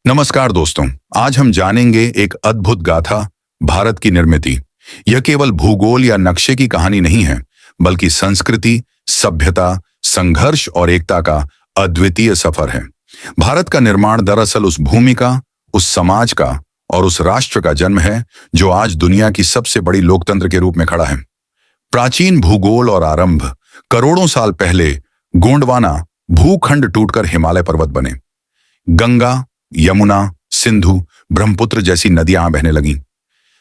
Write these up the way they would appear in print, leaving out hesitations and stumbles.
नमस्कार दोस्तों, आज हम जानेंगे एक अद्भुत गाथा, भारत की निर्मिति। यह केवल भूगोल या नक्शे की कहानी नहीं है, बल्कि संस्कृति, सभ्यता, संघर्ष और एकता का अद्वितीय सफर है। भारत का निर्माण दरअसल उस भूमि का, उस समाज का और उस राष्ट्र का जन्म है जो आज दुनिया की सबसे बड़ी लोकतंत्र के रूप में खड़ा है। प्राचीन भूगोल और आरंभ करोड़ों साल पहले गोंडवाना भूखंड टूटकर हिमालय पर्वत बने। गंगा, यमुना, सिंधु, ब्रह्मपुत्र जैसी नदियां बहने लगीं।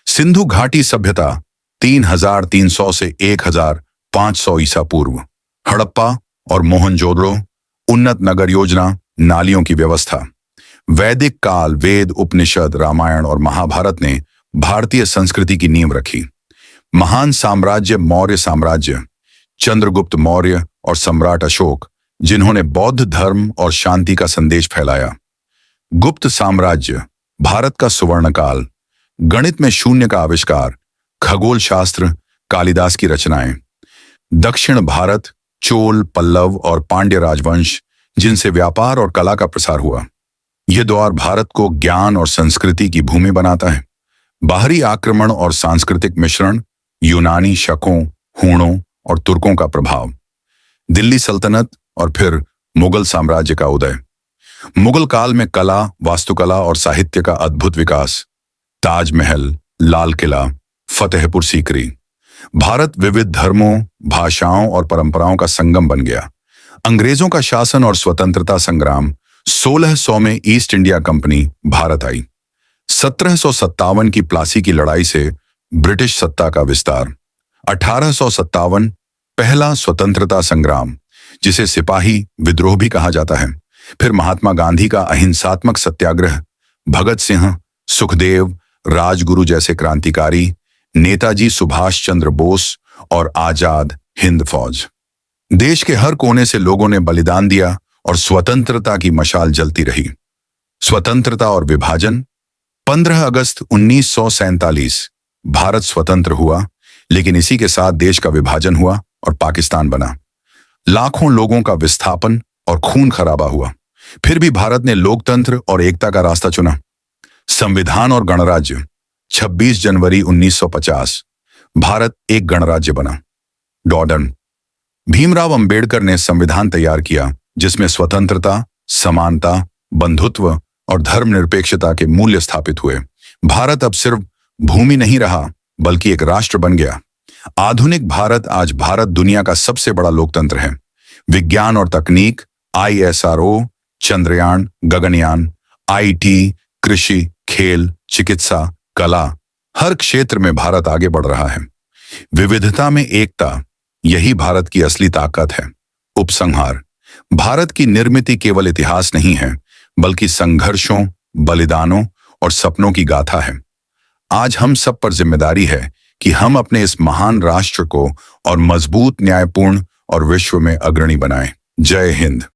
सिंधु घाटी सभ्यता 3300 से 1500 ईसा पूर्व। हड़प्पा और मोहनजोदड़ो, उन्नत नगर योजना, नालियों की व्यवस्था। वैदिक काल, वेद, उपनिषद, रामायण और महाभारत ने भारतीय संस्कृति की नींव रखी। महान साम्राज्य मौर्य साम्राज्य, चंद्रगुप्त मौर्य और सम्राट अशोक, जिन्होंने बौद्ध धर्म और शांति का संदेश फैलाया। गुप्त साम्राज्य, भारत का सुवर्ण काल, गणित में शून्य का आविष्कार, खगोल शास्त्र, कालिदास की रचनाएं। दक्षिण भारत, चोल, पल्लव और पांड्य राजवंश, जिनसे व्यापार और कला का प्रसार हुआ। यह दौर भारत को ज्ञान और संस्कृति की भूमि बनाता है। बाहरी आक्रमण और सांस्कृतिक मिश्रण, यूनानी, शकों, हूणों और तुर्कों का प्रभाव। दिल्ली सल्तनत और फिर मुगल साम्राज्य का उदय। मुगल काल में कला, वास्तुकला और साहित्य का अद्भुत विकास। ताजमहल, लाल किला, फतेहपुर सीकरी। भारत विविध धर्मों, भाषाओं और परंपराओं का संगम बन गया। अंग्रेजों का शासन और स्वतंत्रता संग्राम। 1600 में ईस्ट इंडिया कंपनी भारत आई। 1757 की प्लासी की लड़ाई से ब्रिटिश सत्ता का विस्तार। 1857 पहला स्वतंत्रता संग्राम, जिसे सिपाही विद्रोह भी कहा जाता है। फिर महात्मा गांधी का अहिंसात्मक सत्याग्रह। भगत सिंह, सुखदेव, राजगुरु जैसे क्रांतिकारी। नेताजी सुभाष चंद्र बोस और आजाद हिंद फौज। देश के हर कोने से लोगों ने बलिदान दिया और स्वतंत्रता की मशाल जलती रही। स्वतंत्रता और विभाजन। 15 अगस्त 1947 भारत स्वतंत्र हुआ, लेकिन इसी के साथ देश का विभाजन हुआ और पाकिस्तान बना। लाखों लोगों का विस्थापन और खून खराबा हुआ। फिर भी भारत ने लोकतंत्र और एकता का रास्ता चुना। संविधान और गणराज्य। 26 जनवरी 1950 भारत एक गणराज्य बना। डॉर्डन। भीमराव अंबेडकर ने संविधान तैयार किया, जिसमें स्वतंत्रता, समानता, बंधुत्व और धर्मनिरपेक्षता के मूल्य स्थापित हुए। भारत अब सिर्फ भूमि नहीं रहा, बल्कि एक राष्ट्र बन गया। आधुनिक भारत आज दुनिया का सबसे बड़ा लोकतंत्र है। विज्ञान और तकनीक, ISRO, चंद्रयान, गगनयान, IT, कृषि, खेल, चिकित्सा, कला, हर क्षेत्र में भारत आगे बढ़ रहा है। विविधता में एकता, यही भारत की असली ताकत है। उपसंहार। भारत की निर्मिति केवल इतिहास नहीं है, बल्कि संघर्षों, बलिदानों और सपनों की गाथा है। आज हम सब पर जिम्मेदारी है कि हम अपने इस महान राष्ट्र को और मजबूत, न्यायपूर्ण और विश्व में अग्रणी बनाएं। जय हिंद।